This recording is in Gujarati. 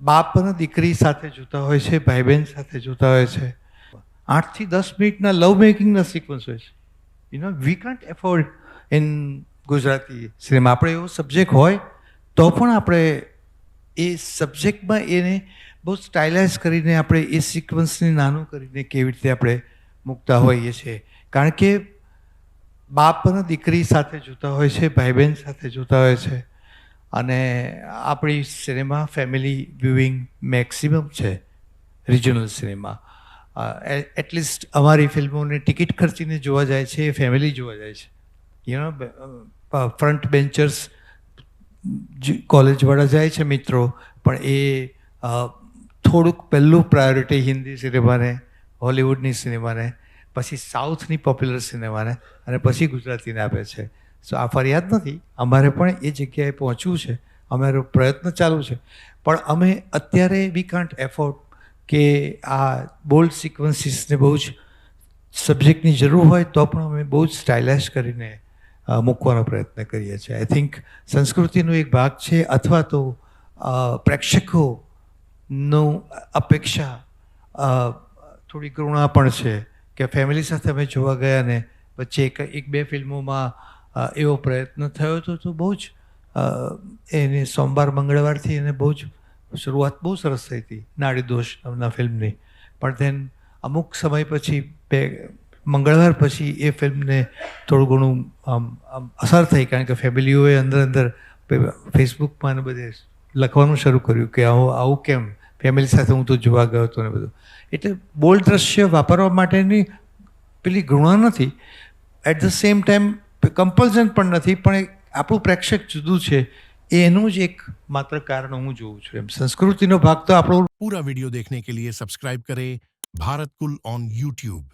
બાપ અને દીકરી સાથે જોતા હોય છે, ભાઈ બહેન સાથે જોતા હોય છે. 8 થી 10 મિનિટના લવ મેકિંગના સિક્વન્સ હોય છે. We can't afford in Gujarati cinema. આપણે એવો સબ્જેક્ટ હોય તો પણ આપણે એ સબ્જેક્ટમાં એને બહુ સ્ટાઇલાઇઝ કરીને આપણે એ સિક્વન્સને નાનું કરીને કેવી રીતે આપણે મૂકતા હોઈએ છીએ. કારણ કે બાપ અને દીકરી સાથે જોતા હોય છે, ભાઈ બહેન સાથે જોતા હોય છે. અને આપણી સિનેમા ફેમિલી વ્યુઇંગ મેક્સિમમ છે રિજનલ સિનેમા. એટલીસ્ટ અમારી ફિલ્મોને ટિકિટ ખર્ચીને જોવા જાય છે એ ફેમિલી જોવા જાય છે. ફ્રન્ટ બેન્ચર્સ કોલેજવાળા જાય છે મિત્રો, પણ એ થોડુંક પહેલું પ્રાયોરિટી હિન્દી સિનેમાને, હોલિવૂડની સિનેમાને, પછી સાઉથની પોપ્યુલર સિનેમાને અને પછી ગુજરાતીને આપે છે. સો આ ફરિયાદ નથી, અમારે પણ એ જગ્યાએ પહોંચવું છે, અમારો પ્રયત્ન ચાલુ છે. પણ અમે અત્યારે વી કાન્ટ એફોર્ડ કે આ બોલ્ડ સિક્વન્સીસને બહુ જ સબ્જેક્ટની જરૂર હોય તો પણ અમે બહુ જ સ્ટાઇલાઇઝ કરીને મૂકવાનો પ્રયત્ન કરીએ છીએ. આઈ થિંક સંસ્કૃતિનો એક ભાગ છે, અથવા તો પ્રેક્ષકોનું અપેક્ષા થોડી કરુણા પણ છે કે ફેમિલી સાથે અમે જોવા ગયા ને વચ્ચે એક બે ફિલ્મોમાં એવો પ્રયત્ન થયો હતો તો બહુ જ એને સોમવાર મંગળવારથી એને બહુ જ શરૂઆત બહુ સરસ થઈ હતી નાડીદોષ નામના ફિલ્મની. પણ ધેન અમુક સમય પછી મંગળવાર પછી એ ફિલ્મને થોડું ઘણું અસર થઈ, કારણ કે ફેમિલીઓએ અંદર ફેસબુકમાં ને બધે લખવાનું શરૂ કર્યું કે આવું કેમ, ફેમિલી સાથે હું તો જોવા ગયો હતો ને બધું. એટલે બોલ્ડ દ્રશ્ય વાપરવા માટેની પેલી ઘૃણા નથી, એટ ધ સેમ ટાઈમ કમ્પલ્ઝન પણ નથી, પણ આપણું પ્રેક્ષક જુદું છે એનું જ એક માત્ર કારણ હું જોઉં છું. એમ સંસ્કૃતિનો ભાગ તો આપણો. पूरा वीडियो देखने के लिए सब्सक्राइब करें भारत कुल ऑन यूट्यूब।